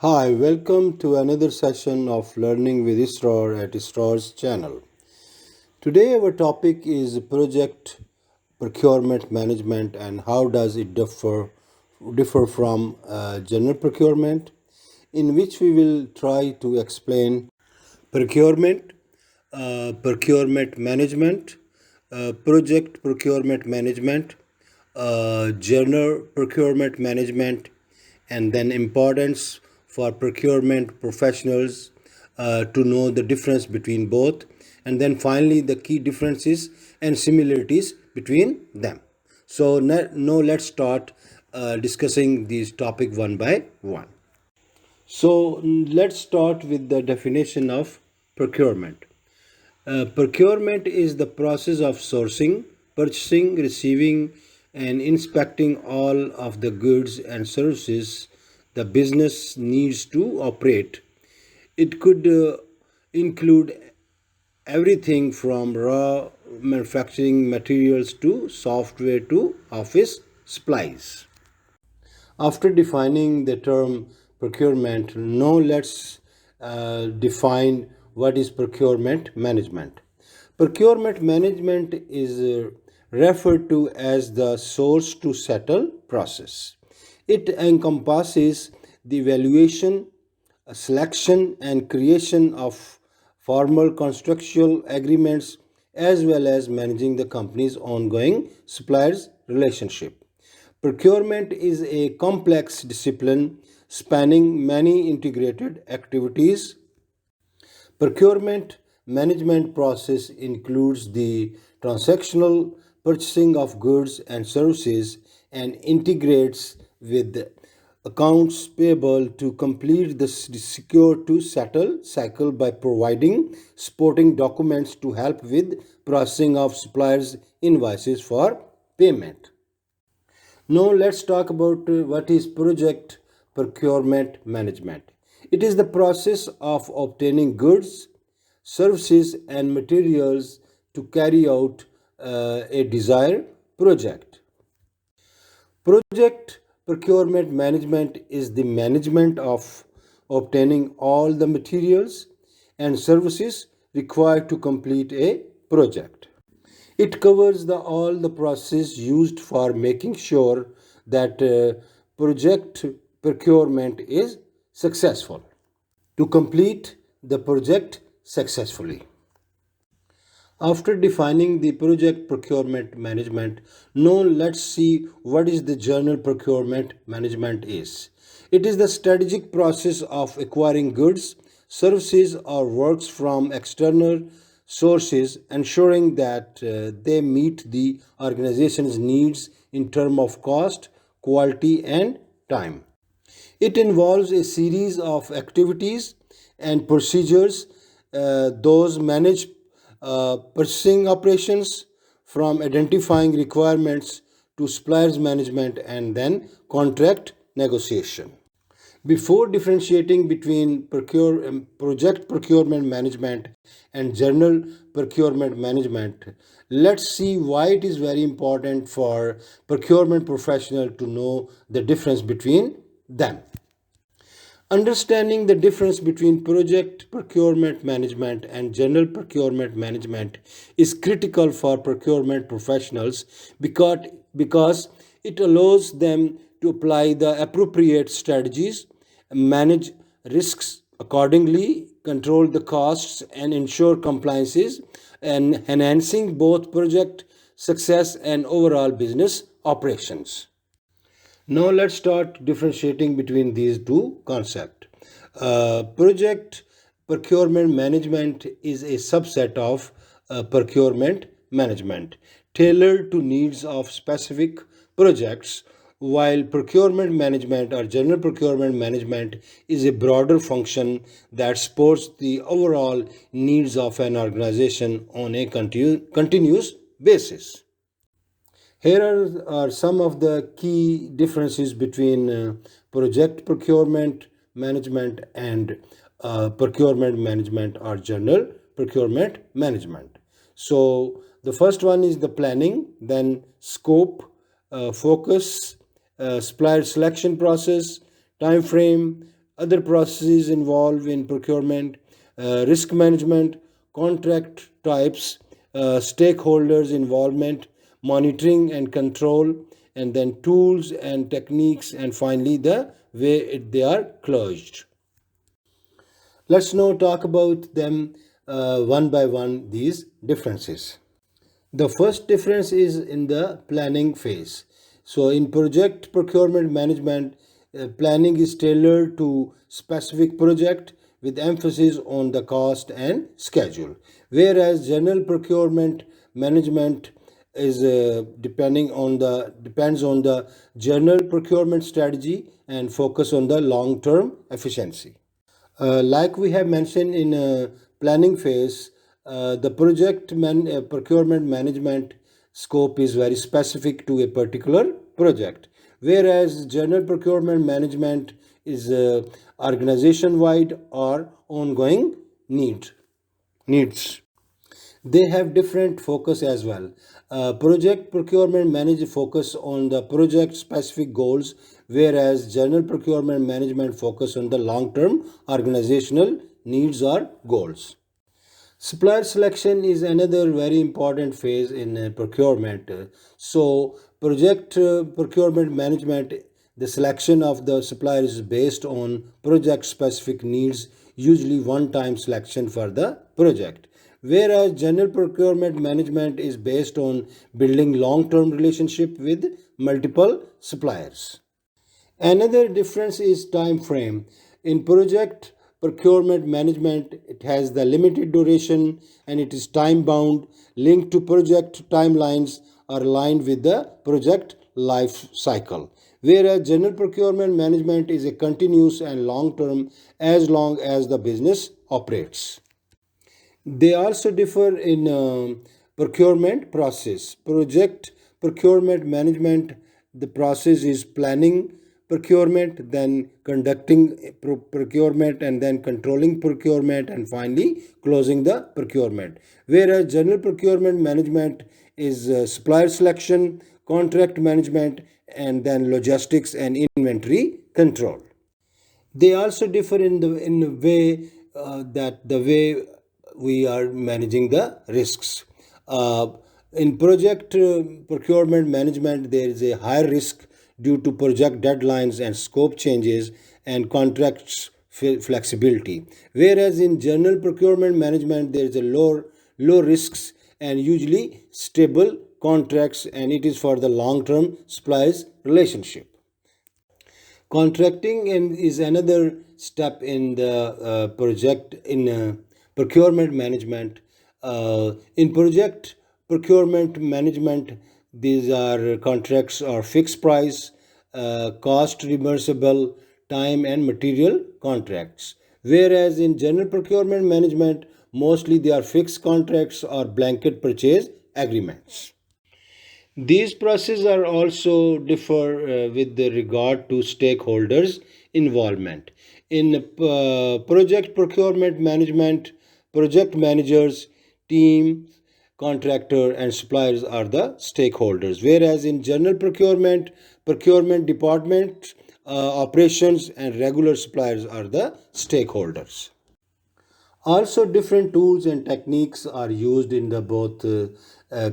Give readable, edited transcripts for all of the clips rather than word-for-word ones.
Hi, welcome to another session of Learning with ISRAR at ISRAR'S channel. Today our topic is project procurement management and how does it differ from general procurement, in which we will try to explain procurement, procurement management, project procurement management, general procurement management, and then importance for procurement professionals to know the difference between both, and then finally the key differences and similarities between them. So now let's start discussing these topic one by one. So let's start with the definition of procurement. Procurement is the process of sourcing, purchasing, receiving, and inspecting all of the goods and services the business needs to operate. It could include everything from raw manufacturing materials to software to office supplies. After defining the term procurement, now let's define what is procurement management. Procurement management is referred to as the source to settle process. It encompasses the evaluation, selection, and creation of formal contractual agreements as well as managing the company's ongoing suppliers relationship. Procurement is a complex discipline spanning many integrated activities. Procurement management process includes the transactional purchasing of goods and services and integrates with accounts payable to complete the secure to settle cycle by providing supporting documents to help with processing of suppliers invoices for payment. Now let's talk about what is project procurement management. It is the process of obtaining goods, services, and materials to carry out a desired project. Project procurement management is the management of obtaining all the materials and services required to complete a project. It covers all the process used for making sure that project procurement is successful to complete the project successfully. After defining the project procurement management, now let's see what is the general procurement management is. It is the strategic process of acquiring goods, services or works from external sources, ensuring that they meet the organization's needs in terms of cost, quality and time. It involves a series of activities and procedures. Those manage purchasing operations from identifying requirements to suppliers management and then contract negotiation. Before differentiating between project procurement management and general procurement management, let's see why it is very important for procurement professional to know the difference between them. Understanding the difference between project procurement management and general procurement management is critical for procurement professionals because it allows them to apply the appropriate strategies, manage risks accordingly, control the costs, and ensure compliances, and enhancing both project success and overall business operations. Now let's start differentiating between these two concepts. Project procurement management is a subset of procurement management tailored to needs of specific projects, while procurement management or general procurement management is a broader function that supports the overall needs of an organization on a continuous basis. Here are some of the key differences between project procurement management and procurement management or general procurement management. So, the first one is the planning, then scope, focus, supplier selection process, time frame, Other processes involved in procurement, risk management, contract types, stakeholders involvement, monitoring and control, and then tools and techniques, and finally the way they are closed. Let's now talk about them one by one, these differences. The first difference is in the planning phase. So, in project procurement management, planning is tailored to specific project with emphasis on the cost and schedule, whereas general procurement management is depends on the general procurement strategy and focus on the long term efficiency. Like we have mentioned in planning phase, the procurement management scope is very specific to a particular project, whereas general procurement management is organization wide or ongoing needs. They have different focus as well. Project procurement manager focus on the project specific goals, whereas general procurement management focus on the long term organizational needs or goals. Supplier selection is another very important phase in procurement. So, project procurement management, the selection of the supplier is based on project specific needs, usually one time selection for the project. Whereas general procurement management is based on building long term relationship with multiple suppliers. Another difference is time frame. In project procurement management, it has the limited duration and it is time bound, linked to project timelines are aligned with the project life cycle. Whereas general procurement management is a continuous and long term as long as the business operates. They also differ in procurement process. Project procurement management, the process is planning procurement, then conducting procurement, and then controlling procurement, and finally closing the procurement. Whereas general procurement management is supplier selection, contract management, and then logistics and inventory control. They also differ in the way that the way we are managing the risks. Uh, in project procurement management, there is a higher risk due to project deadlines and scope changes and contracts flexibility. Whereas in general procurement management, there is a low risks and usually stable contracts, and it is for the long term suppliers relationship. Contracting is another step in the project in procurement management. In project procurement management, these are contracts or fixed price, cost reimbursable, time and material contracts. Whereas in general procurement management, mostly they are fixed contracts or blanket purchase agreements. These processes are also differ with the regard to stakeholders involvement. In project procurement management, project managers, team, contractor, and suppliers are the stakeholders. Whereas in general procurement, procurement department, operations, and regular suppliers are the stakeholders. Also, different tools and techniques are used in the both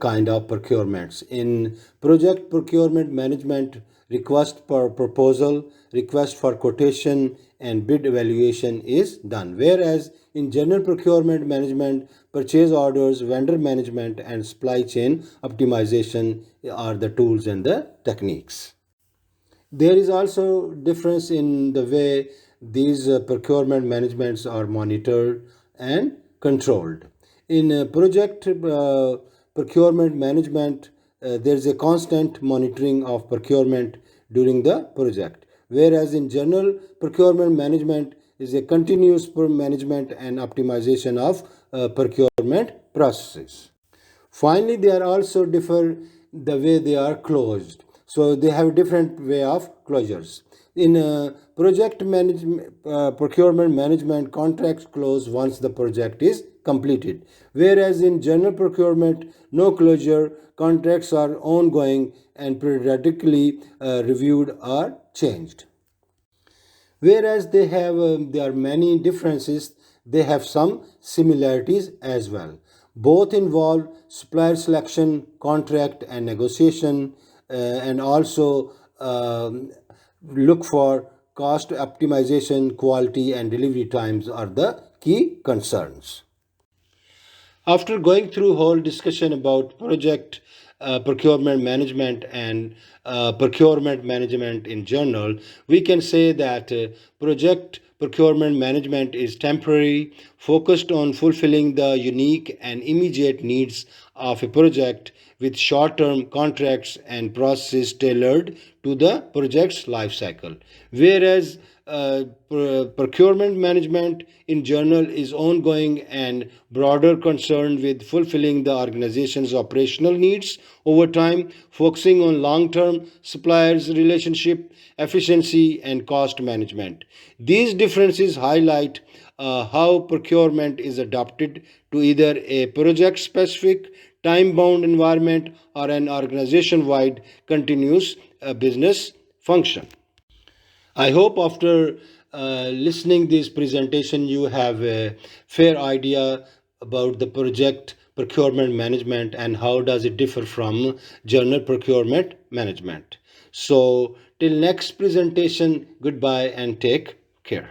kind of procurements. In project procurement management, request for proposal, request for quotation, and bid evaluation is done. Whereas in general procurement management, purchase orders, vendor management, and supply chain optimization are the tools and the techniques. There is also difference in the way these procurement managements are monitored and controlled. In project procurement management, there is a constant monitoring of procurement during the project, whereas in general procurement management is a continuous management and optimization of procurement processes. Finally, they are also differ the way they are closed. So they have different way of closures. In project management, procurement management, contracts close once the project is completed. Whereas in general procurement, no closure, contracts are ongoing and periodically reviewed or changed. Whereas there are many differences, they have some similarities as well. Both involve supplier selection, contract and negotiation, and also look for cost optimization, quality and delivery times are the key concerns. After going through whole discussion about project procurement management and procurement management in general, we can say that project procurement management is temporary, focused on fulfilling the unique and immediate needs of a project with short-term contracts and processes tailored to the project's life cycle. Whereas procurement management in general is ongoing and broader concerned with fulfilling the organization's operational needs over time, focusing on long-term suppliers relationship, efficiency and cost management. These differences highlight how procurement is adapted to either a project specific time bound environment or an organization wide continuous business function. I hope after listening this presentation you have a fair idea about the project procurement management and how does it differ from general procurement management. So till next presentation, goodbye and take care.